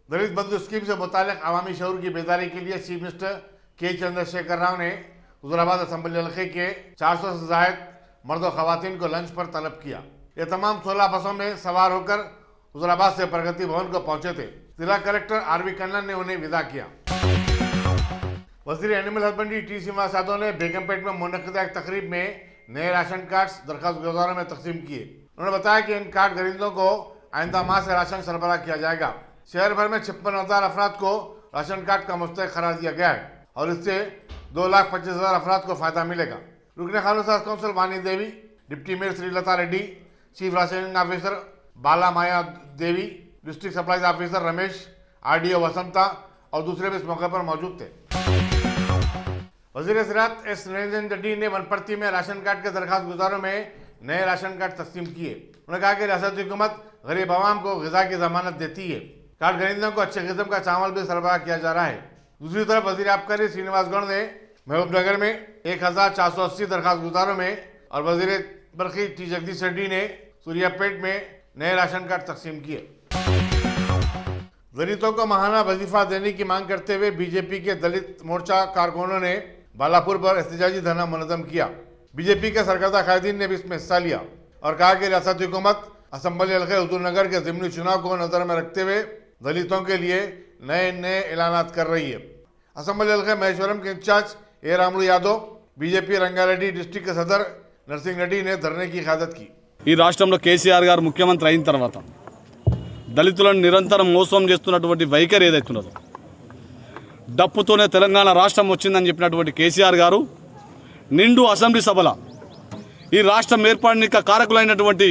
दलित बंधु स्कीम से मुतालिक अवामी शऊर की बेदारी के लिए चीफ मिनिस्टर के चंद्रशेखर राव ने हुजूराबाद असम्बली हल्के के 400 से जायद मर्द और खवातीन को लंच पर तलब किया। ये तमाम 16 बसों में सवार होकर हुजूराबाद से प्रगति भवन को पहुंचे थे। जिला कलेक्टर आरवी कन्नन ने उन्हें विदा किया। वजीर animal husbandry T Srinivas Yadav ने बेगमपेट में मुनक्किदा एक तकरीब में नए राशन कार्ड दरखास्त गुजारों में तकसीम किए। उन्होंने बताया कि इन कार्ड खरीदों को आइंदा माह से राशन सरबराह किया जाएगा। शहर भर में 56,000 अफराद को राशन कार्ड का मुस्तहिक करार दिया गया है और इससे 2,25,000 अफराद को फायदा मिलेगा। रुकने खानों council Vani Devi, deputy mayor Srilatha Reddy, chief rationing officer Bala Maya Devi, district supplies officer Ramesh, RDO Vasantha और दूसरे भी इस मौके पर मौजूद थे। वजीर ज़राअत एस निरंजन रेड्डी ने वनपर्ती में राशन कार्ड के दरखास्त गुजारों में नए राशन कार्ड तस्लीम किए। उन्होंने कहा कि रियासती हुकूमत गरीब आवाम को ग़िज़ा की जमानत देती है। कार्ड खरीदने को अच्छे किस्म का चावल भी सरबराह किया जा रहा है। दूसरी तरफ वजीर आबकारी श्रीनिवास गौड़ ने महबूबनगर में 1480 दरखास्त गुजारों में और वजीर बरखी टी जगदीश रेड्डी ने सूर्यापेट में नए राशन कार्ड तकसीम किए। दलितों को माहाना वजीफा देने की मांग करते हुए बीजेपी के दलित मोर्चा कारकुनों ने बालापुर पर एहतजाजी धरना मुनज़्ज़म किया। बीजेपी के सरकर्दा कायदीन ने भी इसमें हिस्सा लिया और कहा कि रियासती हुकूमत असम्बली हल्के हुजूरनगर के ज़िमनी चुनाव को नजर में रखते हुए दलितों के लिए नए ऐलानात कर रही है। असम्बली हल्के महेश्वरम के इंचार्ज ए रामुलु यादव, बीजेपी रंगारेड्डी डिस्ट्रिक्ट के सदर नरसिंह रेड्डी ने धरने की क़यादत की। ఈ రాష్ట్రంలో కేసీఆర్ గారు ముఖ్యమంత్రి అయిన తర్వాత దళితులను నిరంతరం మోసం చేస్తున్నటువంటి వైఖరి ఏదైతున్నదో, డప్పుతోనే తెలంగాణ రాష్ట్రం వచ్చిందని చెప్పినటువంటి కేసీఆర్ గారు నిండు అసెంబ్లీ సభల ఈ రాష్ట్రం ఏర్పడడానికి కారకులైనటువంటి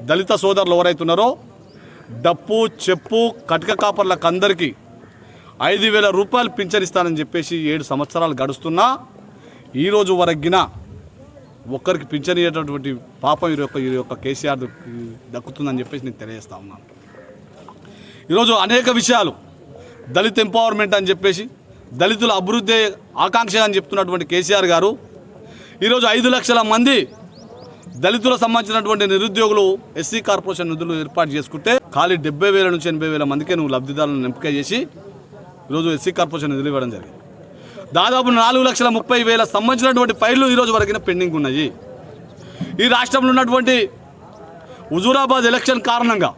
దళిత సోదరులు ఎవరైతున్నారో డప్పు చెప్పు కటక కాపర్లకు అందరికీ 5,000 రూపాయలు పింఛన్ ఇస్తానని చెప్పేసి 7 సంవత్సరాలు గడుస్తున్నా ఈరోజు వరకున ఒక్కరికి పింఛన్ ఇయ్యేటటువంటి పాపం ఈ యొక్క కేసీఆర్ దక్కుతుందని చెప్పేసి నేను తెలియజేస్తా ఉన్నాను। ఈరోజు అనేక విషయాలు దళిత ఎంపవర్మెంట్ అని చెప్పేసి దళితుల అభివృద్ధి ఆకాంక్ష అని చెప్తున్నటువంటి కేసీఆర్ గారు ఈరోజు 5 లక్షల మంది దళితులకు సంబంధించినటువంటి నిరుద్యోగులు ఎస్సీ కార్పొరేషన్ నిధులు ఏర్పాటు చేసుకుంటే ఖాళీ 70,000 నుంచి 80,000 మందికే నువ్వు లబ్ధిదారులను ఎంపిక చేసి ఈరోజు ఎస్సీ కార్పొరేషన్ నిధులు ఇవ్వడం జరిగింది। దాదాపు 4,30,000 సంబంధించినటువంటి ఫైళ్లు ఈరోజు వరకు పెండింగ్ ఉన్నాయి। ఈ రాష్ట్రంలో ఉన్నటువంటి హుజూరాబాద్ ఎలక్షన్ కారణంగా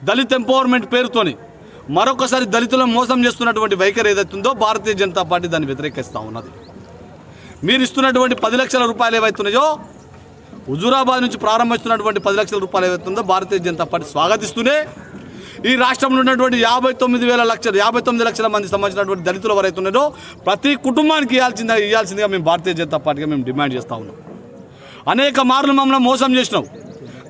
దళిత్ ఎంపవర్మెంట్ పేరుతోని మరొకసారి దళితులను మోసం చేస్తున్నటువంటి వైఖరి ఏదైతుందో భారతీయ జనతా పార్టీ దాన్ని వ్యతిరేకిస్తూ ఉన్నది। మీరు ఇస్తున్నటువంటి 10 లక్షల రూపాయలు ఏవైతున్నాయో హుజూరాబాద్ నుంచి ప్రారంభిస్తున్నటువంటి 10 లక్షల రూపాయలు ఏవైతుందో భారతీయ జనతా పార్టీ స్వాగతిస్తూనే ఈ రాష్ట్రంలో ఉన్నటువంటి 59 లక్షల మంది సంబంధించినటువంటి దళితులు ఎవరైతున్నారో ప్రతి కుటుంబానికి ఇవ్వాల్సిందిగా మేము భారతీయ జనతా పార్టీగా మేము డిమాండ్ చేస్తూ ఉన్నాం। అనేక మార్లు మమ్మల్ని మోసం చేసినావు,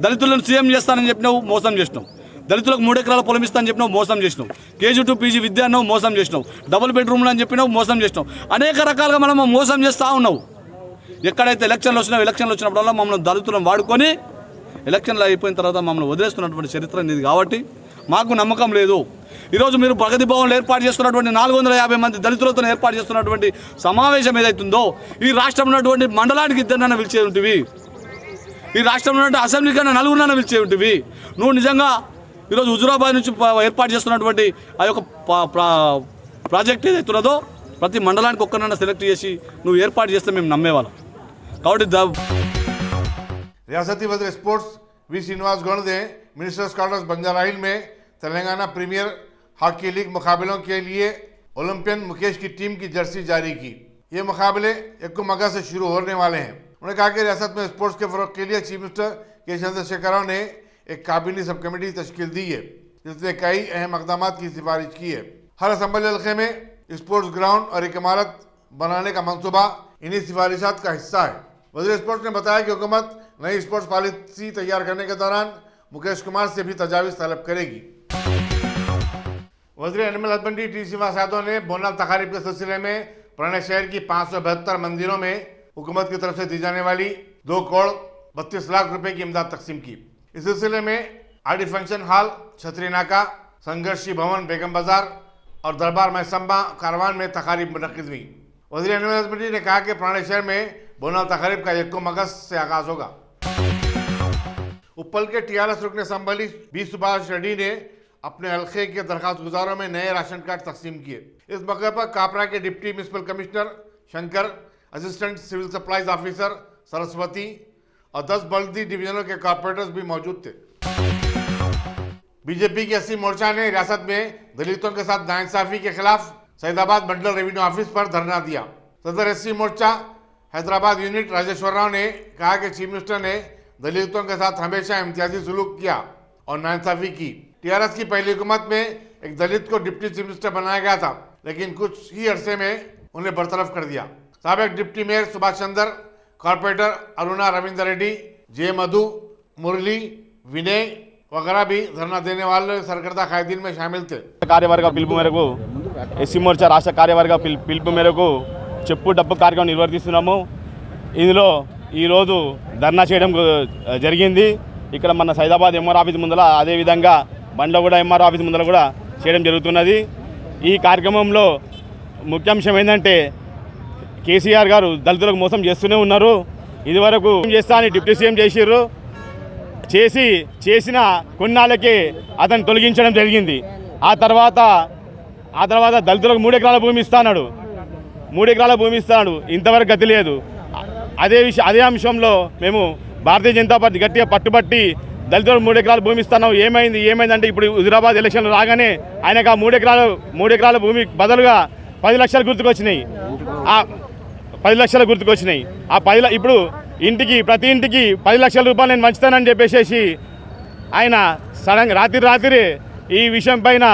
దళితులను సీఎం చేస్తానని చెప్పినావు, మోసం చేసినావు, దళితులకు 3 ఎకరాల పొలం ఇస్తానని చెప్పినావు, మోసం చేసినావు, KG to PG విద్య అన్నావు, మోసం చేసినావు, డబుల్ బెడ్రూమ్లు అని చెప్పినావు, మోసం చేసినావు, అనేక రకాలుగా మనం మోసం చేస్తూ ఉన్నావు। ఎక్కడైతే ఎలక్షన్లు వచ్చినప్పుడల్లా మమ్మల్ని దళితులను వాడుకొని ఎలక్షన్లు అయిపోయిన తర్వాత మమ్మల్ని వదిలేస్తున్నటువంటి చరిత్ర ఇది కాబట్టి మాకు నమ్మకం లేదు। ఈరోజు మీరు ప్రగతి భవన్లో ఏర్పాటు చేస్తున్నటువంటి 450 మంది దళితులతో ఏర్పాటు చేస్తున్నటువంటి సమావేశం ఏదైతుందో ఈ రాష్ట్రంలో ఉన్నటువంటి మండలానికి 2 పిలిచే ఉంటివి, ఈ రాష్ట్రంలో ఉన్నటువంటి అసెంబ్లీకి 4 పిలిచే ఉంటివి। నువ్వు నిజంగా ఈరోజు హుజూరాబాద్ నుంచి ఏర్పాటు చేస్తున్నటువంటి ఆ యొక్క ప్రాజెక్ట్ ఏదైతున్నదో ప్రతి మండలానికి 1 సెలెక్ట్ చేసి నువ్వు ఏర్పాటు చేస్తే మేము నమ్మేవాళ్ళం కాబట్టి रियासती वज़ीर स्पोर्ट्स वी श्रीनिवास गौड़ ने मिनिस्टर्स क्वार्टर्स बंजारा हिल में तेलंगाना प्रीमियर हॉकी लीग मुकाबलों के लिए ओलंपियन मुकेश की टीम की जर्सी जारी की। ये मुकाबले 1 अगस्त से शुरू होने वाले हैं। उन्होंने कहा कि रियासत में स्पोर्ट्स के फ़रोग़ के लिए चीफ मिनिस्टर के चंद्रशेखर राव ने एक काबीनी सब कमेटी तश्कील दी है जिसने कई अहम इक़दाम की सिफारिश की है। हर असम्बली हल्के में स्पोर्ट्स ग्राउंड और एक इमारत बनाने का मंसूबा इन्हीं सिफारिशात का हिस्सा है। वज़ीर स्पोर्ट्स ने बताया कि हुकूमत नई स्पोर्ट्स पॉलिसी तैयार करने के दौरान मुकेश कुमार से भी तजावीज़ तलब करेगी। वज़ीर animal husbandry T Srinivas Yadav ने बोनल तकारीब के सिलसिले में पुराने शहर की 572 मंदिरों में हुकूमत की तरफ से दी जाने वाली 2 करोड़ 32 लाख रुपए की इमदाद तकसीम की। इस सिलसिले में आरडी फंक्शन हॉल, छतरी नाका, संघर्षी भवन, बेगम बाजार और दरबार मैसम्बा कारवान में तकारीब मुनक़्क़िद हुई। वज़ीर एनिमल हस्बेंड्री ने कहा कि पुराने शहर में बोनल तकारीब का 1 अगस्त से आगाज होगा। उप्पल के TRS रुकने संबली बी सुभाष रेड्डी ने अपने हल्के के दरखास्त गुजारों में नए राशन कार्ड तकसीम किए। इस मौके पर कापरा के deputy municipal commissioner Shankar, assistant civil supplies officer Saraswati और 10 बल्दी डिवीजनों के कॉर्पोरेटर्स भी मौजूद थे। बीजेपी के एससी मोर्चा ने रियासत में दलितों के साथ नाइंसाफी के खिलाफ सैदाबाद मंडल रेवेन्यू ऑफिस पर धरना दिया। सदर एससी मोर्चा हैदराबाद यूनिट राजेश्वर राव ने कहा कि चीफ मिनिस्टर ने दलितों के साथ हमेशा इम्तियाजी सुलूक किया और नाइंसाफी की। टीआरएस की पहली हुकूमत में एक दलित को डिप्टी चीफ मिनिस्टर बनाया गया था, लेकिन कुछ ही अरसे में उन्हें बरतरफ कर दिया। साबिक deputy mayor Subhash Chandra, corporator Aruna Ravinder Reddy, जे मधु, मुरली, विनय वगैरह भी धरना देने वाले सरकर्ता कायदीन में शामिल थे। కార్యవర్గ పిలుపు మేరకు ఎస్సీ మోర్చా రాష్ట్ర కార్యవర్గ పిలుపు మేరకు చెప్పు డప్పు కార్యక్రమం నిర్వర్తిస్తున్నాము. ఇందులో ఈరోజు ధర్నా చేయడం జరిగింది. ఇక్కడ మన సైదాబాద్ ఎంఆర్ ఆఫీస్ ముందర, అదేవిధంగా బండ్లో కూడా ఎంఆర్ ఆఫీస్ ముందర కూడా చేయడం జరుగుతున్నది. ఈ కార్యక్రమంలో ముఖ్యాంశం ఏంటంటే కేసీఆర్ గారు దళితులకు మోసం చేస్తూనే ఉన్నారు. ఇదివరకు చేస్తా అని డిప్యూటీ సీఎం చేసిన కొన్నాళ్ళకే అతను తొలగించడం జరిగింది. ఆ తర్వాత దళితులకు 3 ఎకరాల భూమి ఇస్తాడు. 3 ఎకరాల భూమి ఇస్తాడు, ఇంతవరకు గతి లేదు. అదే అంశంలో మేము భారతీయ జనతా పార్టీ గట్టిగా పట్టుబట్టి దళితులకు 3 ఎకరాల భూమి ఇస్తున్నాం. ఏమైందంటే ఇప్పుడు హుజురాబాద్ ఎలక్షన్లు రాగానే ఆయనకు ఆ 3 ఎకరాల భూమి బదులుగా 10 లక్షలు గుర్తుకొచ్చినాయి. ఆ 10 లక్షలు గుర్తుకొచ్చినాయి. ఇప్పుడు ప్రతి ఇంటికి 10 లక్షల రూపాయలు నేను పంచుతానని చెప్పేసి ఆయన సడన్గా రాత్రి ఈ విషయం పైన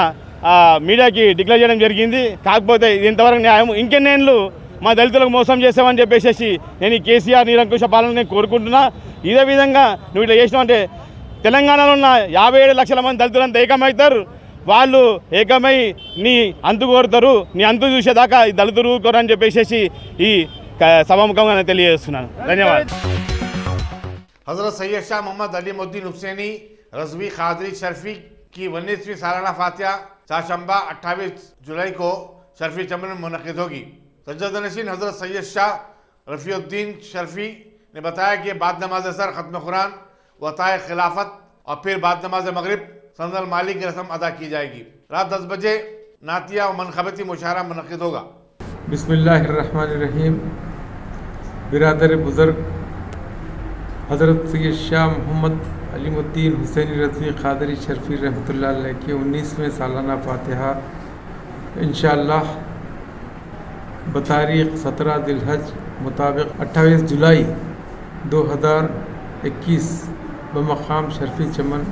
మీడియాకి డిక్లేర్ చేయడం జరిగింది. కాకపోతే ఇది ఇంతవరకు న్యాయం. ఇంకెన్నేళ్ళు మా దళితులకు మోసం చేసామని చెప్పేసి నేను ఈ కేసీఆర్ నిరంకుశ పాలన కోరుకుంటున్నా. ఇదే విధంగా నువ్వు ఇట్లా చేసినావంటే తెలంగాణలో ఉన్న 57 లక్షల మంది దళితులంతా ఏకమవుతారు. వాళ్ళు ఏకమై నీ అంతు కోరుతారు. నీ అంతు చూసేదాకా ఈ దళితులు ఊరుకోరని చెప్పేసి ఈ సభాముఖంగా నేను తెలియజేస్తున్నాను. ధన్యవాదాలు. हजरत सैयद शाह मोहम्मद अलीमुद्दीन हुसैनी रज़वी क़ादरी शर्फी की 19वीं सालाना फातिहा चारशंबा 28 जुलाई को शर्फी चमन में मुनक़िद होगी। सज्जद नशीन हजरत सैयद शाह रफ़ीउद्दीन शर्फी ने बताया कि बाद नमाज असर ख़त्म कुरान वताए खिलाफत और फिर बाद नमाज मगरिब संदल माली की रस्म अदा की जाएगी। रात 10 बजे नातिया और मनखबती मुशायरा मुनक़िद होगा। बिस्मिल्लाहिर्रहमानिर्रहीम। बिरादर बुज़ुर्ग हज़रत सैयद शाह मोहम्मद अलीमुद्दीन हुसैनी रज़वी क़ादरी शर्फी रहमतुल्लाह अलैह की 19वें सालाना फातिहा इंशाअल्लाह बतारीख़ 17 ज़िलहज मुताबिक 28 जुलाई 2021 बमक़ाम शर्फी चमन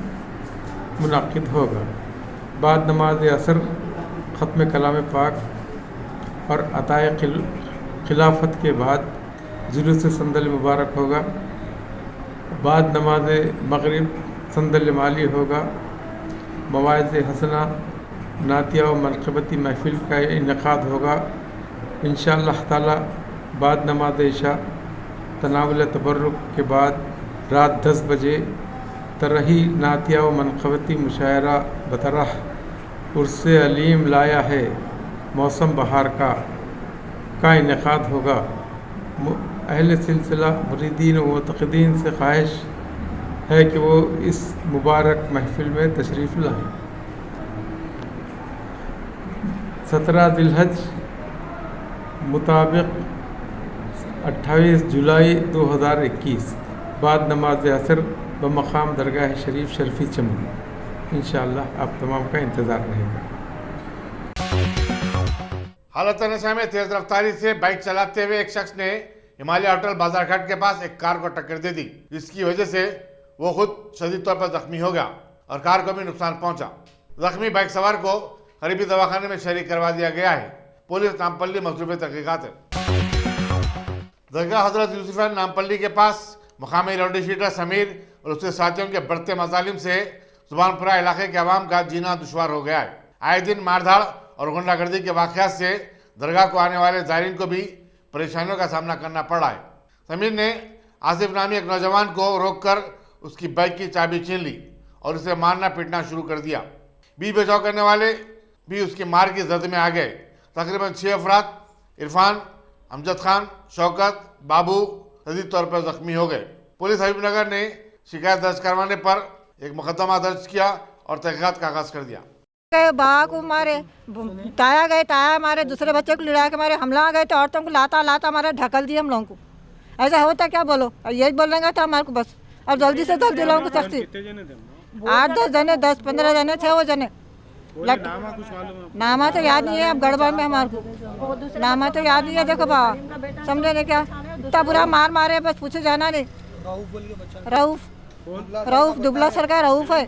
मुनक़िद होगा। बाद नमाज असर ख़त्म कलाम पाक और अताए खिलाफत के बाद जुलूस संदल मुबारक होगा। बाद नमाज मगरिब संदल माली होगा। मवाइज़ हसना नातिया व मनक़बती महफ़िल का इनेक़ाद होगा इंशाअल्लाह ताला। बाद नमाज इशा तनावुल तबर्रुक के बाद रात 10 बजे तरही नातिया व मनक़बती मुशायरा बतरह उर्स अलीम लाया है मौसम बहार का इनेक़ाद होगा। अहले सिलसिला मुरीदीन व मुतक़दीन से ख्वाहिश है कि वो इस मुबारक महफ़िल में तशरीफ़ लाएँ। 17 ज़िलहज मुताबिक 28 जुलाई 2021 बाद नमाज असर बमक़ाम दरगाह शरीफ शर्फी चमन। इंशाअल्लाह आप तमाम का इंतज़ार रहेगा। हालत नशा में तेज रफ्तारी से बाइक चलाते हुए एक शख्स ने हिमालय होटल बाजारघाट के पास एक कार को टक्कर दे दी, जिसकी वजह से वो खुद शदीद तौर पर जख्मी हो गया और कार को भी नुकसान पहुंचा। जख्मी बाइक सवार को करीबी दवाखाने में शरीक करवा दिया गया है। पुलिस नामपल्ली मसरूफ़ तहक़ीक़ात है। दरगाह हजरत यूसुफ़ नामपल्ली के पास मुकामी रौडी शीटर समीर और उसके साथियों के बढ़ते मजालिम से जुबानपुरा इलाके के अवाम का जीना दुश्वार हो गया है। आए दिन मारधाड़ और गुंडागर्दी के वाक़यात से दरगाह को आने वाले ज़ायरीन को भी परेशानियों का सामना करना पड़ा है। समीर ने आसिफ नामी एक नौजवान को रोककर उसकी बाइक की चाबी छीन ली और उसे मारना पीटना शुरू कर दिया। बीच बचाव करने वाले भी उसकी मार की जद में आ गए। तकरीबन 6 अफराद इरफान, अमजद खान, शौकत, बाबू शदीद तौर पर जख्मी हो गए। पुलिस हबीबनगर ने शिकायत दर्ज करवाने पर एक मुकदमा दर्ज किया और तहक़ीक़ात का आगाज़ कर दिया। गए, बा को मारे, ताया गए, ताया मारे, दूसरे बच्चे को लड़ा के मारे, हमला आ गए तो औरतों को लाता लाता मारे, ढकल दिए हम लोगों को। ऐसा होता क्या बोलो, यही बोलेंगे तो हमारे को बस। और जल्दी से जल्दी लोगों को सख्ती। 8-10 जने, 10-15 जने थे वो जने। नामा तो याद नहीं है, अब गड़बड़ में हमारे को नामा तो याद नहीं है। देखो बाबा, समझे नहीं क्या, इतना बुरा मार मारे, बस पूछे जाना नहीं। रऊफ दुबला सर का रऊफ है,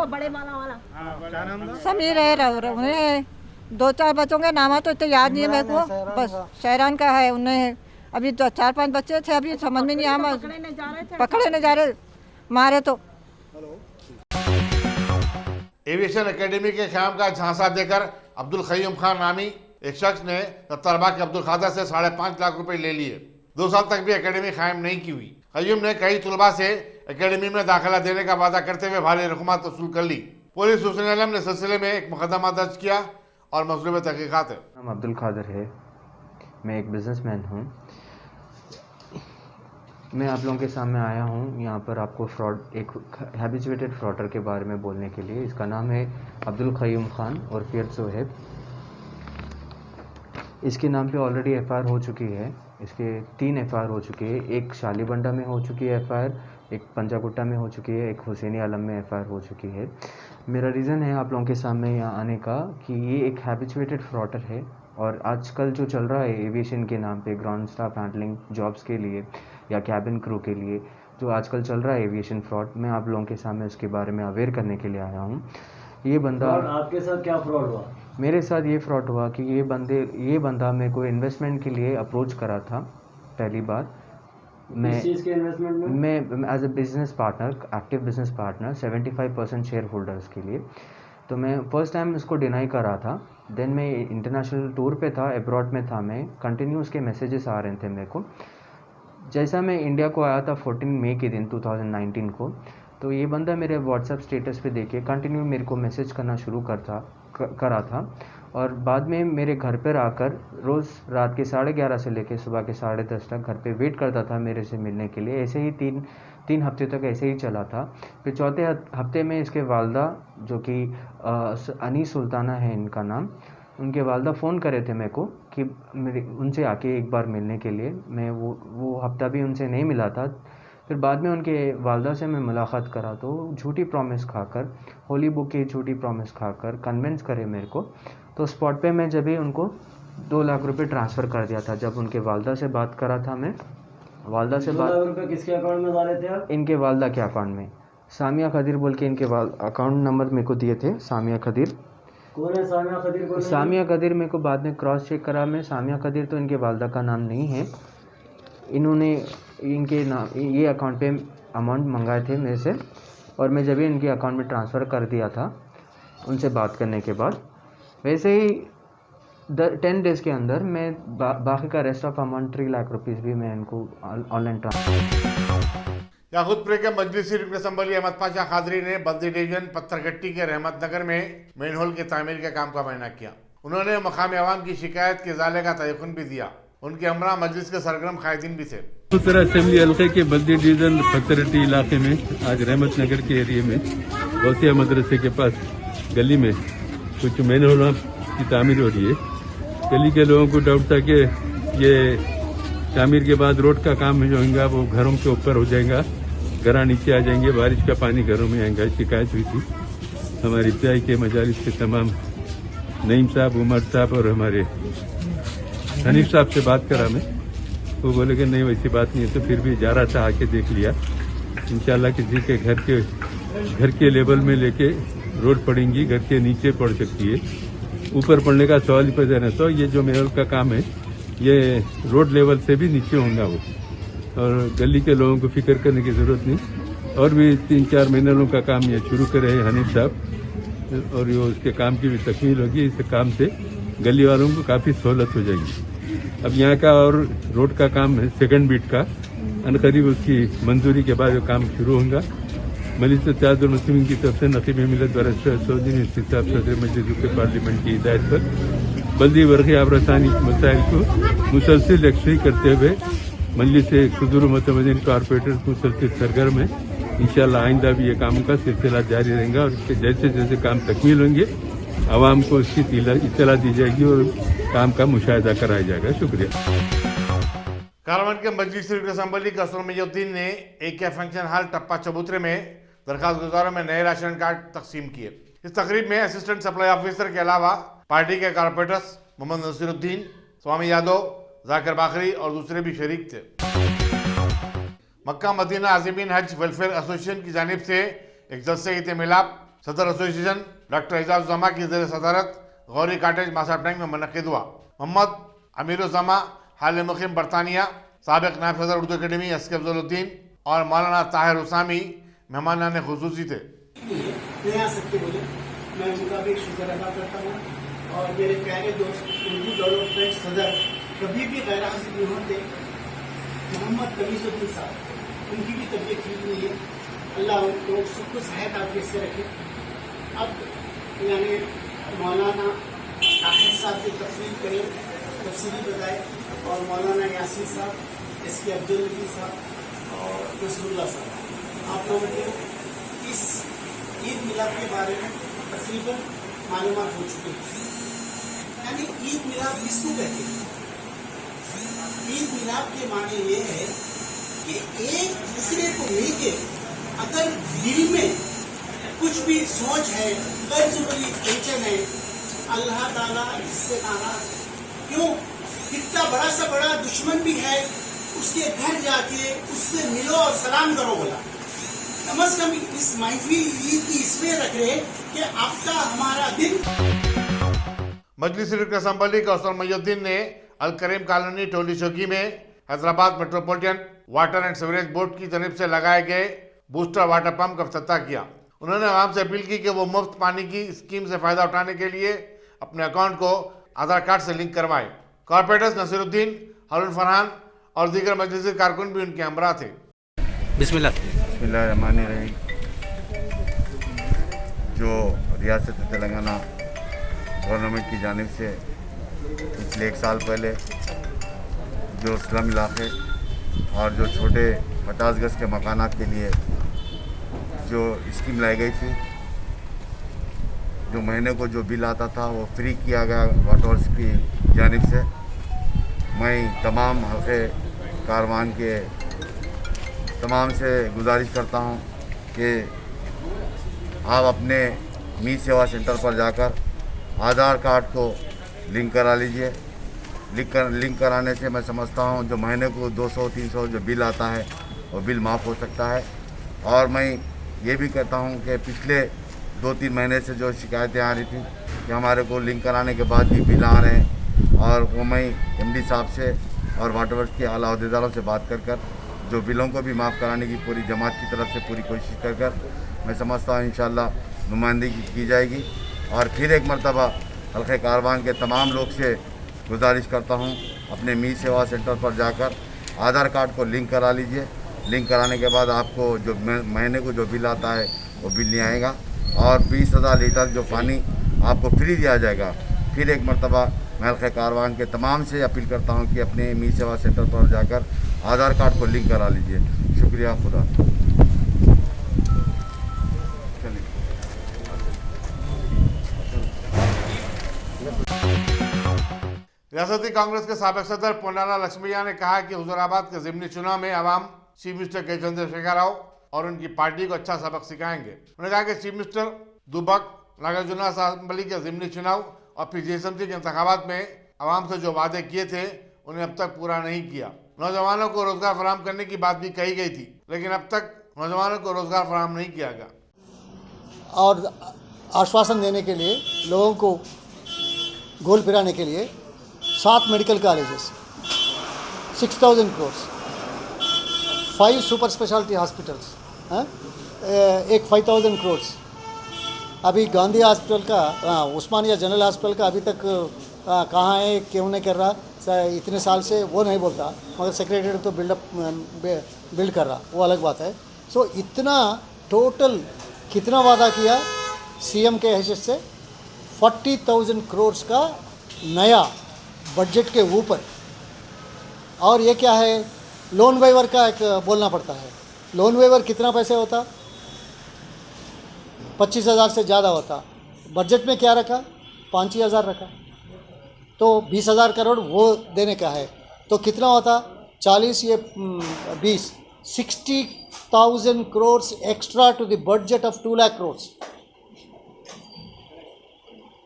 बड़े माला वाला समीर है। 2-4 बच्चों के नामा तो इतना याद नहीं है मेरे को, बस शहरान का है उन्हें। अभी तो 4-5 बच्चे थे, अभी समझ में नहीं आया, पकड़े नहीं जा रहे, मारे तो। एविएशन एकेडमी के क़याम का झांसा देकर अब्दुल क़य्यूम खान नामी एक शख्स ने दत्तारबाग के अब्दुल खादर से 5.5 लाख रुपए ले लिए। 2 साल तक भी एकेडमी कायम नहीं की हुई। क़य्यूम ने कई तुलबा से एकेडमी में दाखिला देने का वादा करते हुए भारी रकम वसूल कर ली। पुलिस हुस्न आलम ने सिलसिले में एक मुकदमा दर्ज किया और मसलूब तहकीकात है। नाम अब्दुल खादर है, मैं एक बिजनेसमैन हूँ। मैं आप लोगों के सामने आया हूँ यहाँ पर आपको एक हैबिचुएटेड फ्रॉडर के बारे में बोलने के लिए। इसका नाम है अब्दुल क़य्यूम खान और फिर सोहेब। इसके नाम पे ऑलरेडी एफआईआर हो चुकी है। इसके 3 एफआईआर हो चुकी है। एक शालीबंडा में हो चुकी है एफआईआर, एक पंजागुट्टा में हो चुकी है, एक हुसैनी आलम में एफआईआर हो चुकी है। मेरा रीज़न है आप लोगों के सामने यहाँ आने का कि ये एक हैबिचुएटेड फ्रॉडर है और आजकल जो चल रहा है एविएशन के नाम पे ग्राउंड स्टाफ हैंडलिंग जॉब्स के लिए या कैबिन क्रू के लिए जो आजकल चल रहा है एविएशन फ्रॉड, मैं आप लोगों के सामने उसके बारे में अवेयर करने के लिए आया हूँ। ये बंदा, आपके साथ क्या फ्रॉड हुआ? मेरे साथ ये फ्रॉड हुआ कि ये बंदा मेरे को इन्वेस्टमेंट के लिए अप्रोच करा था। पहली बार मैं as a business partner, active business partner 75% share holders के लिए, तो मैं फर्स्ट टाइम इसको डिनाई करा था। देन मैं इंटरनेशनल टूर पे था, अब्रॉड में था मैं, कंटिन्यू उसके मैसेजेस आ रहे थे मेरे को। जैसा मैं इंडिया को आया था 14 मई के दिन 2019 को, तो ये बंदा मेरे व्हाट्सएप स्टेटस पे देखे कंटिन्यू मेरे को मैसेज करना शुरू करा था और बाद में मेरे घर पर आकर रोज़ रात के 11:30 से लेकर सुबह के 10:30 तक घर पे वेट करता था मेरे से मिलने के लिए। ऐसे ही तीन हफ्ते तक ऐसे ही चला था। फिर चौथे हफ्ते में इसके वालदा, जो कि अनीस सुल्ताना है इनका नाम, उनके वालदा फ़ोन करे थे मेरे को कि उनसे आके एक बार मिलने के लिए। मैं वो हफ्ता भी उनसे नहीं मिला था। फिर बाद में उनके वालदा से मैं मुलाकात करा तो झूठी प्रॉमिस खाकर, होली बुक की झूठी प्रॉमिस खाकर कन्विंस करे मेरे को। तो स्पॉट पे मैं जब ही उनको 2 लाख रुपए ट्रांसफ़र कर दिया था। जब उनके वालदा से बात करा था मैं, वालदा से 2 लाख रुपए किसके अकाउंट में डाले थे आप? इनके वालदा के अकाउंट में। सामिया खदीर बोल के इनके अकाउंट नंबर मेरे को दिए थे। सामिया खदीर कौन है? सामिया खदीर? सामिया खदीर मेरे को बाद में क्रॉस चेक करा मैं, सामिया खदीर तो इनके वालदा का नाम नहीं है। इन्होंने इनके नाम ये अकाउंट पे अमाउंट मंगाए थे मेरे से और मैं जब भी इनके अकाउंट में ट्रांसफ़र कर दिया था उनसे बात करने के बाद। वैसे ही 10 डेज़ के अंदर मैं बाकी का rest of amount 3 lakh rupees भी मैं इनको ऑनलाइन ट्रांसफर। याकूतपुर के मजलिसी रुकन असम्बली अहमद पाशा कादरी ने बद्दी डिवीजन पत्थरगट्टी के रहमत नगर में मेनहोल के तामीर के काम का मुआयना किया। उन्होंने मकामी अवाम की शिकायत के इजाले का तयक़ुन भी दिया। उनके हमरा मजलिस के सरगर्म कायदीन भी थे। उत्तर असेंबली हल्के के बद्दी डिवीजन पत्थरगट्टी इलाके में आज रहमत नगर के एरिया में गौसिया मदरसे के पास गली में कुछ मेनहोल की तामीर हो रही है। गली के लोगों को डाउट था कि ये तामीर के बाद रोड का काम जो होगा वो घरों के ऊपर हो जाएगा, घरा नीचे आ जाएंगे, बारिश का पानी घरों में आएगा। शिकायत हुई थी। हमारे इब्तिदाई के मजालिस के तमाम नईम साहब, उमर साहब और हमारे हनीफ साहब से बात करा मैं, वो बोले कि नहीं वैसी बात नहीं है। तो फिर भी जा रहा था, आके देख लिया। इंशाल्लाह किसी के घर के लेवल में लेके रोड पड़ेंगी, घर के नीचे पड़ सकती है, ऊपर पड़ने का सवाल ही पैदा नहीं। तो ये जो मेहल का काम है ये रोड लेवल से भी नीचे होगा वो, और गली के लोगों को फिक्र करने की जरूरत नहीं। और भी 3-4 महीनों का काम ये शुरू करे हैं हनीफ साहब, और ये उसके काम की भी तकमील होगी। इस काम से गली वालों को काफ़ी सहूलत हो जाएगी। अब यहाँ का और रोड का काम है सेकंड बीट का, अनकरीब उसकी मंजूरी के बाद काम शुरू होगा। मजलिस इत्तेहादुल मुस्लिमीन की तरफ से नकीब मिलत बैरिस्टर सऊदी मुफ्ती साहब सदर मजलिस के पार्लियामेंट की हिदायत पर बल्दी वर्गी आबरसानी मसाइल को मुसलसिल यकसुई करते हुए मजलिस सदर मुतमदीन कॉरपोरेटर मुसलसिल सरगर्म है। इंशाल्लाह आइंदा भी ये काम का सिलसिला जारी रहेगा और इसके जैसे जैसे काम तकमील होंगे आवाम को इसकी इत्तला दी जाएगी और काम का मुशाहिदा कराया जाएगा। शुक्रिया। कारवान के मजलिस शरीफ असम्बली कसर मयुद्दीन ने एक फंक्शन हॉल टप्पा चबूतरे में दरखास्त गुजारों में नए राशन कार्ड तकसीम किए। इस तकरीब में असिस्टेंट सप्लाई ऑफिसर के अलावा पार्टी के कारपोरेटर्स मोहम्मद नसीरुद्दीन, स्वामी यादव, जाकिर बाखरी और दूसरे भी शरीक थे। मक्का मदीना आज़मीन हज वेलफेयर एसोसिएशन की जानिब से एक जलसे ईद मिलाप सदर एसोसिएशन डॉक्टर एजाज जमा की ज़ेर सदारत गौरी कॉटेज मासा टैंक में मुनक़िद हुआ। मोहम्मद अमीर जमा हाल मुक़ीम बरतानिया, साबिक़ नायब सदर उर्दू अकेडमी एस.के. अफजलुद्दीन और मौलाना ताहिर उसामी मेहमानान खुसूसी थे। मैं उनका भी शुक्र अदा करता हूँ और मेरे प्यारे दोस्त उर्दू डेवलपमेंट सदर कभी भी गैर हाजिर नहीं होते मोहम्मद कलीसुद्दीन साहब, उनकी भी तबीयत ठीक नहीं है। अल्लाह उनको सबको सेहत आफियत से रखे। अब यानी मौलाना ताहिर साहब की तफसीली बताए और मौलाना यासीन साहब, एस.के. अफजलुद्दीन साहब और नसरुल्लाह साहब, आप लोगों को इस ईद मिलाद के बारे में तकरीबन मालूमात हो चुकी है। यानी ईद मिलाद किसको कहते हैं? ईद मिलाद के माने ये है कि एक दूसरे को मिलके अगर दिल में कुछ भी सोच है, गैर-ज़रूरी टेंशन है, अल्लाह ताला इससे नाराज क्यों? कितना बड़ा सा बड़ा दुश्मन भी है, उसके घर जाके उससे मिलो और सलाम करो बोला। कम से कम इस महफिल ईद की इसमें रख रहे कि आपका हमारा दिन। मजलिस शरीफ असम्बली कौसर मयुद्दीन ने अल करीम कॉलोनी टोली चौकी में Hyderabad metropolitan water and sewerage board की तरफ से लगाए गए बूस्टर वाटर पंप का इफ्तिताह किया। उन्होंने आवाम से अपील की कि वो मुफ्त पानी की स्कीम से फायदा उठाने के लिए अपने अकाउंट को आधार कार्ड से लिंक करवाएं। कॉर्पोरेटर्स नसीरुद्दीन, हारून फरहान और दीगर मजलिस कारकुन भी उनके हमरा थे। बिस्मिल्लाहिर्रहमानिर्रहीम। जो रियासत तेलंगाना गवर्नमेंट की जानिब से पिछले 1 साल पहले जो स्लम इलाके और जो छोटे 50 गज के मकानात के लिए जो स्कीम लाई गई थी, जो महीने को जो बिल आता था वो फ्री किया गया वाटर्स की जानिब से। मैं तमाम हल्के कारवान के तमाम से गुजारिश करता हूँ कि आप अपने मी सेवा सेंटर पर जाकर आधार कार्ड को लिंक करा लीजिए। लिंक कराने से मैं समझता हूँ जो महीने को 200-300 जो बिल आता है वो बिल माफ़ हो सकता है। और मैं ये भी कहता हूँ कि पिछले 2-3 महीने से जो शिकायतें आ रही थी कि हमारे को लिंक कराने के बाद भी बिल आ रहे हैं, और वो मैं एमडी साहब से और वाटर वर्क्स के आला अहदेदारों से बात कर जो बिलों को भी माफ़ कराने की पूरी जमात की तरफ से पूरी कोशिश कर मैं समझता हूँ इंशाअल्लाह नुमाइंदगी की जाएगी। और फिर एक मरतबा हल्के कारवान के तमाम लोग से गुजारिश करता हूँ अपने मी सेवा सेंटर पर जाकर आधार कार्ड को लिंक करा लीजिए। लिंक कराने के बाद आपको जो महीने को जो बिल आता है वो बिल नहीं आएगा और 20,000 लीटर जो पानी आपको फ्री दिया जाएगा। फिर एक मरतबा मैं हल्के कारवान के तमाम से अपील करता हूँ कि अपने मी सेवा सेंटर पर जाकर आधार कार्ड को लिंक करा लीजिए। शुक्रिया। खुदा। रियासती कांग्रेस के साबिक सदर पोन्नाला लक्ष्मीया ने कहा कि हुजूराबाद के ज़िमनी चुनाव में आवाम चीफ मिनिस्टर के चंद्रशेखर राव और उनकी पार्टी को अच्छा सबक सिखाएंगे। उन्होंने कहा कि चीफ मिनिस्टर दुबक नागार्जुन असेंबली के ज़िमनी चुनाव और फिर जीएसएमसी के इंतखाबात में आवाम से जो वादे किए थे उन्हें अब तक पूरा नहीं किया। नौजवानों को रोजगार फराहम करने की बात भी कही गई थी, लेकिन अब तक नौजवानों को रोजगार फराहम नहीं किया गया। और आश्वासन देने के लिए लोगों को गोल फिराने के लिए 7 medical colleges, 6,000 crore, 5 super speciality hospitals, एक 5,000 करोड़। अभी गांधी हॉस्पिटल का उस्मानिया जनरल हॉस्पिटल का अभी तक कहाँ है, क्यों नहीं कर रहा, इतने साल से वो नहीं बोलता, मगर सेक्रेटरी तो बिल्ड कर रहा, वो अलग बात है। सो इतना टोटल कितना वादा किया सीएम के हैसियत से, 40,000 करोड़ का नया बजट के ऊपर। और ये क्या है, लोन वेवर का एक बोलना पड़ता है। लोन वेवर कितना पैसे होता? 25,000 से ज़्यादा होता। बजट में क्या रखा? 5,000 रखा। तो 20,000 करोड़ वो देने का है, तो कितना होता? 40 ये 20 60,000 crore extra to the budget of 2 lakh crore.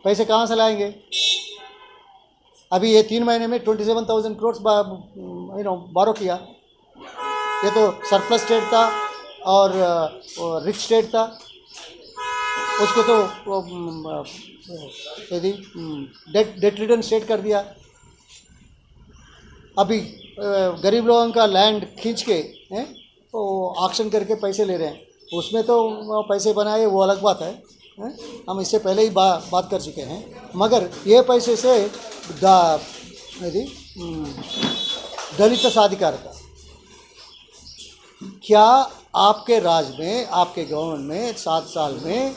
पैसे कहाँ से लाएंगे? अभी ये 3 महीने में 27,000 करोड़ बारो किया। ये तो सरप्लस स्टेट था और रिच स्टेट था, उसको तो यदि डेट रिटर्न स्टेट कर दिया। अभी गरीब लोगों का लैंड खींच के तो ऑक्शन करके पैसे ले रहे हैं, उसमें तो पैसे बनाए वो अलग बात है, हम इससे पहले ही बात कर चुके हैं। मगर ये पैसे से यदि दलित साधिकारिता, क्या आपके राज में, आपके गवर्नमेंट में 7 साल में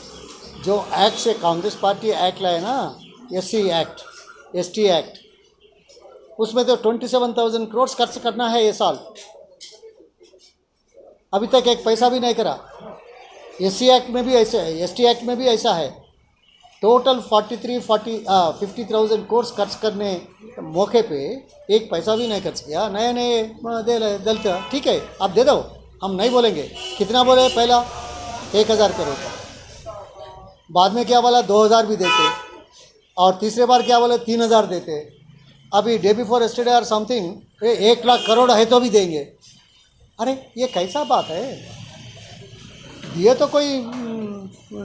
जो एक्ट से कांग्रेस पार्टी एक्ट लाए ना, SC एक्ट, ST एक्ट, उसमें तो 27,000 करोड़ खर्च करना है ये साल, अभी तक एक पैसा भी नहीं करा। SC एक्ट में भी ऐसा है, ST एक्ट में भी ऐसा है। टोटल 50,000 करोड़ खर्च करने मौके पे एक पैसा भी नहीं खर्च किया। नए दलित, ठीक है आप दे दो, हम नहीं बोलेंगे। कितना बोले? पहला 1,000 करोड़, बाद में क्या बोला? 2,000 भी देते, और तीसरे बार क्या बोले? 3,000 देते। अभी डे बिफोर यस्टरडे और समथिंग 1 लाख करोड़ है तो भी देंगे। अरे ये कैसा बात है? ये तो कोई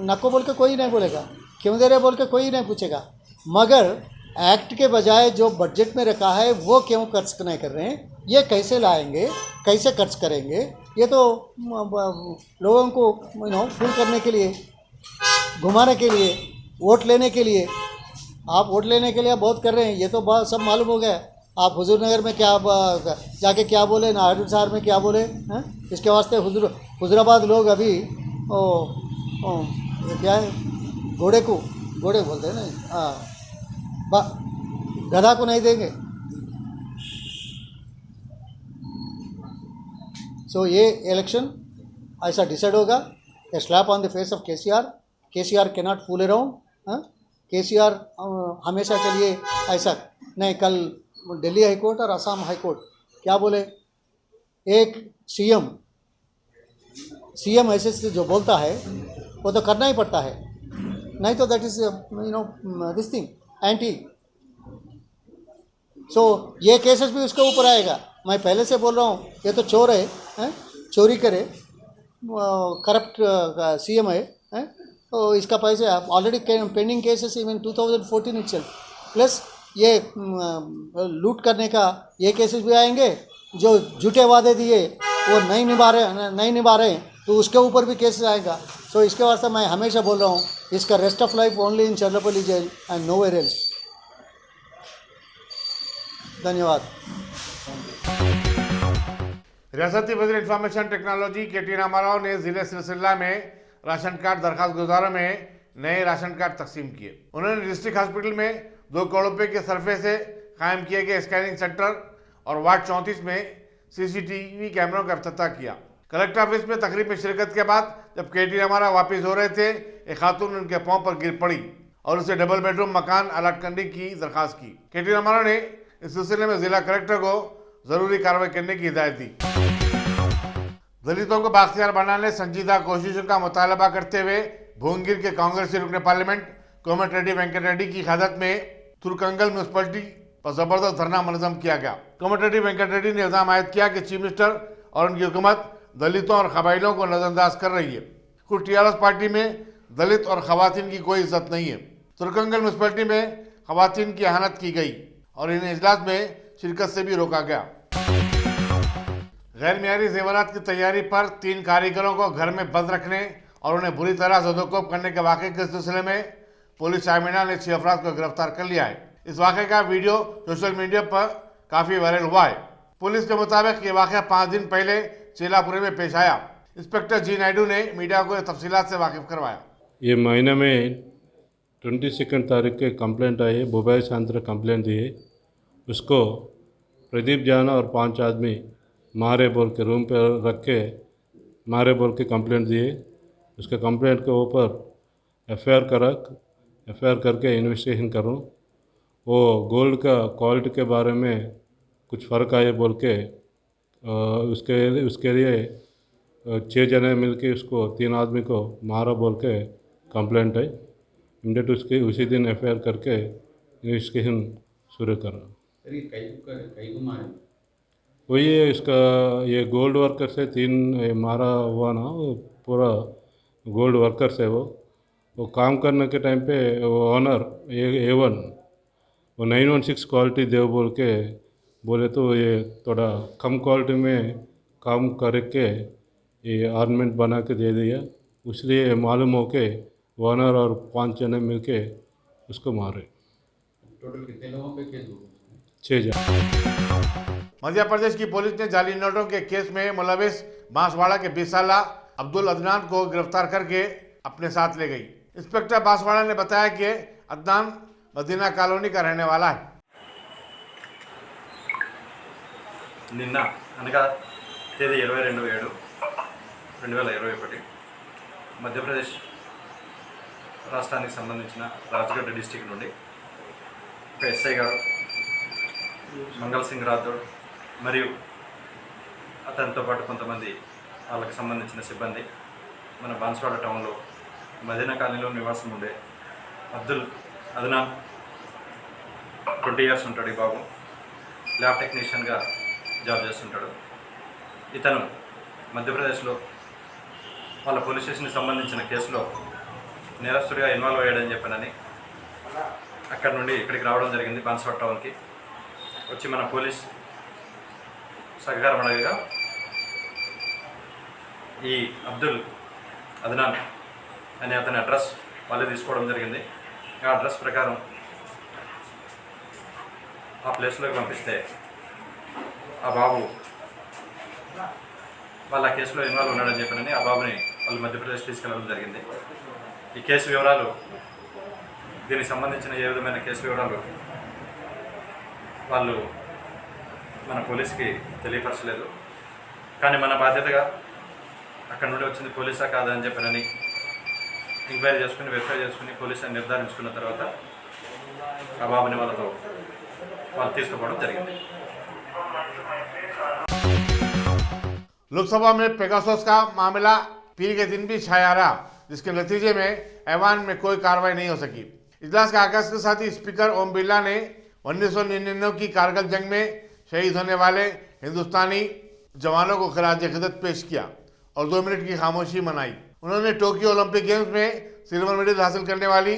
नको बोल के कोई नहीं बोलेगा, क्यों दे रहे बोल के कोई नहीं पूछेगा, मगर एक्ट के बजाय जो बजट में रखा है वो क्यों खर्च नहीं कर रहे हैं? ये कैसे लाएंगे, कैसे खर्च करेंगे? ये तो लोगों को फूल करने के लिए, घुमाने के लिए, वोट लेने के लिए। आप वोट लेने के लिए बहुत कर रहे हैं, ये तो सब मालूम हो गया। आप हुजूर नगर में क्या जाके क्या बोले, नाहर शहर में क्या बोले हैं? इसके वास्ते हुजूराबाद लोग अभी ये क्या है, घोड़े बोलते हैं ना, गधा को नहीं देंगे। सो ये इलेक्शन ऐसा डिसाइड होगा, a slap on the face of KCR can not fool around. KCR हमेशा के लिए ऐसा नहीं। कल दिल्ली हाई कोर्ट और असम हाई कोर्ट क्या बोले? एक सीएम ऐसे जो बोलता है वो तो करना ही पड़ता है, नहीं तो that is this thing anti. So ये केसेस भी उसके ऊपर आएगा। मैं पहले से बोल रहा हूँ, ये तो चोर है, चोरी करे, करप्ट सीएम है, तो इसका पैसे already pending cases even 2014 itself, plus ये लूट करने का ये केसेस भी आएंगे। जो झूठे वादे दिए वो नहीं निभा रहे तो उसके ऊपर भी केसेस आएगा। सो इसके वास्ते मैं हमेशा बोल रहा हूँ, इसका rest of life only in Cherlapally jail and nowhere else. धन्यवाद। रियासती वज़ीर इंफॉर्मेशन टेक्नोलॉजी KT रामाराव ने जिले सिलसिला में राशन कार्ड दरखास्त गुजारों में नए राशन कार्ड तकसीम किए। उन्होंने डिस्ट्रिक्ट हॉस्पिटल में 2 करोड़ रुपए के सरफे से कायम किए गए स्कैनिंग सेंटर और वार्ड 34 में CCTV कैमरों का अफ्ताह किया। कलेक्टर ऑफिस में तकरीब में शिरकत के बाद जब KT रामाराव वापस हो रहे थे, एक खातून उनके पांव पर गिर पड़ी और उसे डबल बेडरूम मकान अलॉट करने की दरखास्त की। KT रामाराव ने इस सिलसिले में जिला कलेक्टर को जरूरी कार्रवाई करने की हिदायत दी। दलितों को बाख्तियार बनाने संजीदा कोशिशों का मुतालबा करते हुए भुवनगिर के कांग्रेसी रुकने पार्लियामेंट कोमटिरेड्डी वेंकट रेड्डी की क़यादत में तुरकंगल म्यूनसिपलिटी पर जबरदस्त धरना मुनज़्ज़म किया गया। कोमटिरेड्डी वेंकट रेड्डी ने इल्जाम आयद किया कि चीफ मिनिस्टर और उनकी हुकूमत दलितों और कबाइलों को नजरअंदाज कर रही है। खुद TRS पार्टी में दलित और खवातीन की कोई इज्जत नहीं है। तुरकंगल म्यूनसिपलिटी में खवातीन की अहानत की गई और इन्हें इजलास में शिरकत से भी रोका गया। गैर मियारी जेवरात की तैयारी पर 3 कारीगरों को घर में बंद रखने और उन्हें बुरी तरह ज़दोकोब करने के वाक़े के सिलसिले में पुलिस शामिना ने 6 अफराद को गिरफ्तार कर लिया है। इस वाक़े का वीडियो सोशल मीडिया पर काफ़ी वायरल हुआ है। पुलिस के मुताबिक ये वाक़या 5 दिन पहले चेलापुरे में पेश आया। इंस्पेक्टर जी नायडू ने मीडिया को तफसीलात से वाकिफ करवाया। ये महीने में 22 तारीख के कंप्लेंट आई है, बुबाई सांत्र कंप्लेंट दी है। उसको प्रदीप जाना और 5 आदमी मारे बोल के रूम पर रख के मारे बोल के कंप्लेंट दिए। उसके कंप्लेंट के ऊपर एफआईआर करके इन्वेस्टिगेशन करूँ। वो गोल्ड का क्वालिटी के बारे में कुछ फ़र्क आए बोल के उसके लिए 6 जने मिल के उसको 3 आदमी को मारा बोल के कंप्लेंट है। इमीडिएट उसके उसी दिन एफआईआर करके इन्वेस्टिगेशन शुरू करा। वही है इसका, ये गोल्ड वर्कर से 3 मारा हुआ ना, वो पूरा गोल्ड वर्कर से वो काम करने के टाइम पे वो ऑनर A1 वो 916 क्वालिटी देव बोल के बोले, तो ये थोड़ा कम क्वालिटी में काम करके ये ऑर्नामेंट बना के दे दिया। इसलिए मालूम हो के ऑनर और 5 जने मिल के उसको मारे। टोटल कितने लोगों पे केस हुआ? 6 जने। मध्य प्रदेश की पुलिस ने जाली नोटों के केस में मुलविस बांसवाड़ा के 20 साल अब्दुल अदनान को गिरफ्तार करके अपने साथ ले गई। इंस्पेक्टर बांसवाड़ा ने बताया कि अदनान मदीना कॉलोनी का रहने वाला है। నిన్న అనగా తేదీ 22/7/2021 మధ్యప్రదేశ్ రాష్ట్రానికి సంబంధించిన రాజ్గఢ్ డిస్టిక్ నుండి ఎస్ఐ గారు మంగళ సింగ్ రాథోడ్ మరియు అతనితో పాటు కొంతమంది వాళ్ళకి సంబంధించిన సిబ్బంది మన బాన్స్వాడ టౌన్లో మదీనా కాలనీలో నివాసం ఉండే అబ్దుల్ అదనాన్ 20 years ఉంటాడు. ఈ బాబు ల్యాబ్ టెక్నీషియన్గా జాబ్ చేస్తుంటాడు. ఇతను మధ్యప్రదేశ్లో వాళ్ళ పోలీస్ స్టేషన్కి సంబంధించిన కేసులో నేరస్తుడిగా ఇన్వాల్వ్ అయ్యాడని చెప్పానని అక్కడ నుండి ఇక్కడికి రావడం జరిగింది. బాన్స్వాడ టౌన్కి వచ్చి మన పోలీస్ సహకారం అడగగా ఈ అబ్దుల్ అదనాన్ అనే అతని అడ్రస్ వాళ్ళు తీసుకోవడం జరిగింది. ఆ అడ్రస్ ప్రకారం ఆ ప్లేస్లోకి పంపిస్తే ఆ బాబు వాళ్ళ కేసులో ఇన్వాల్వ్ ఉన్నాడని చెప్పానని ఆ బాబుని వాళ్ళు మధ్యప్రదేశ్ తీసుకెళ్ళడం జరిగింది. ఈ కేసు వివరాలు, దీనికి సంబంధించిన ఏ విధమైన కేసు వివరాలు వాళ్ళు మన పోలీస్కి తెలియపరచలేదు. కానీ మన బాధ్యతగా అక్కడ నుండి వచ్చింది పోలీసా కాదా అని చెప్పానని ఎంక్వైరీ చేసుకుని వెరిఫై చేసుకుని పోలీస్ అని నిర్ధారించుకున్న తర్వాత ఆ బాబుని వాళ్ళు తీసుకుపోవడం జరిగింది. लोकसभा में पेगासस का मामला पीर के दिन भी छाया रहा, जिसके नतीजे में ऐवान में कोई कार्रवाई नहीं हो सकी। इजलास का आगाज के साथ ही स्पीकर ओम बिरला ने 1999 की कारगिल जंग में शहीद होने वाले हिंदुस्तानी जवानों को खिराज अकीदत पेश किया और 2 मिनट की खामोशी मनाई। उन्होंने टोक्यो ओलंपिक गेम्स में सिल्वर मेडल हासिल करने वाली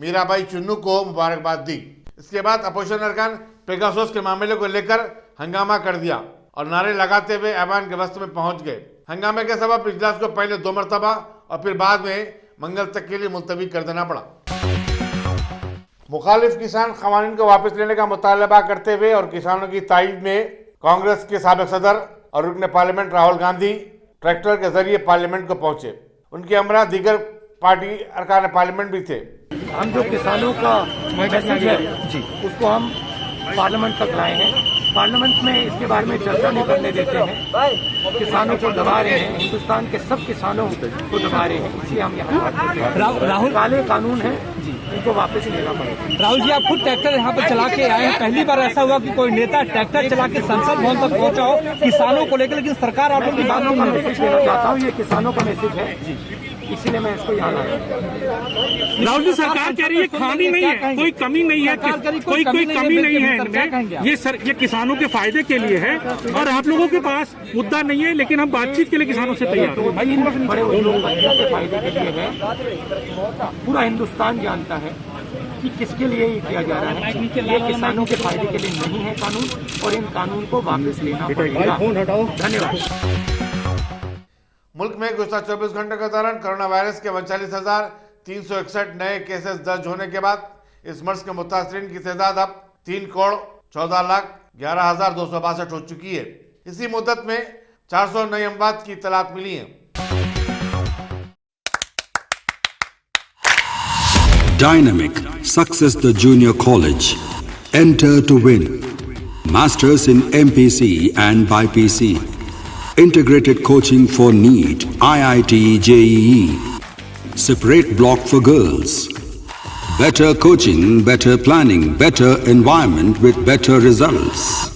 मीराबाई चुन्नू को मुबारकबाद दी। इसके बाद अपोजिशन अरकान पेगासस के मामले को लेकर हंगामा कर दिया और नारे लगाते हुए ऐवान के वस्त में पहुंच गए। हंगामे के सबब इजलास को पहले 2 मरतबा और फिर बाद में मंगल तक के लिए मुलतवी कर देना पड़ा। मुखालिफ किसान कवानीन को वापस लेने का मुतालबा करते हुए और किसानों की तायीद में कांग्रेस के साबिक सदर और रुकन पार्लियामेंट राहुल गांधी ट्रैक्टर के जरिए पार्लियामेंट को पहुंचे। उनके हमरा दीगर पार्टी अरकान पार्लियामेंट भी थे। हम जो किसानों का मैसेज है उसको हम पार्लियामेंट तक लाए हैं। पार्लियामेंट में इसके बारे में चर्चा नहीं करने देते हैं, किसानों को दबा रहे हैं, हिंदुस्तान के सब किसानों को दबा रहे हैं। इसलिए हम यहाँ राहुल काले कानून है इनको वापस लेना पड़ेगा। राहुल जी, आप खुद ट्रैक्टर यहाँ पर चला के आए हैं, पहली बार ऐसा हुआ कि कोई नेता ट्रैक्टर चला के संसद भवन तक पहुँचा हो किसानों को लेकर, लेकिन सरकार आप लोग किसानों का मैसेज देना चाहता हूँ। ये किसानों का मैसेज है, इसीलिए मैं इसको यहाँ लाया। राहुल जी, सरकार कह रही है खामी नहीं है, कोई कमी नहीं है, कोई कमी नहीं है इनमें, ये किसानों के फायदे के लिए है और आप लोगों के पास मुद्दा नहीं है, लेकिन हम बातचीत के लिए किसानों से तैयार हैं। भाई इन बड़े उद्योगपतियों के फायदे के लिए है, पूरा हिंदुस्तान जानता है कि किसके लिए ये किया जा रहा है। ये किसानों के फायदे के लिए नहीं है कानून और इन कानून को वापस लेना पड़ेगा। धन्यवाद। मुल्क में गुज़श्ता 24 घंटे के दौरान कोरोना वायरस के 39,361 नए केसेस दर्ज होने के बाद इस मर्ज के मुतासरीन की तादाद अब 3,14,11,262 हो चुकी है। इसी मुद्दत में 400 नई अमवात की इत्तलात मिली है। Dynamic Success the Junior College. Enter to win. Masters in MPC and BPC. Integrated coaching for NEET, IIT, JEE. Separate block for girls. Better coaching, better planning, better environment with better results.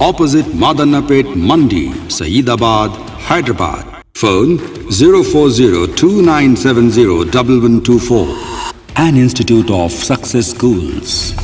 Opposite Madannapet Mandi, Saeedabad, Hyderabad. Phone 04029701124. An Institute of Success Schools.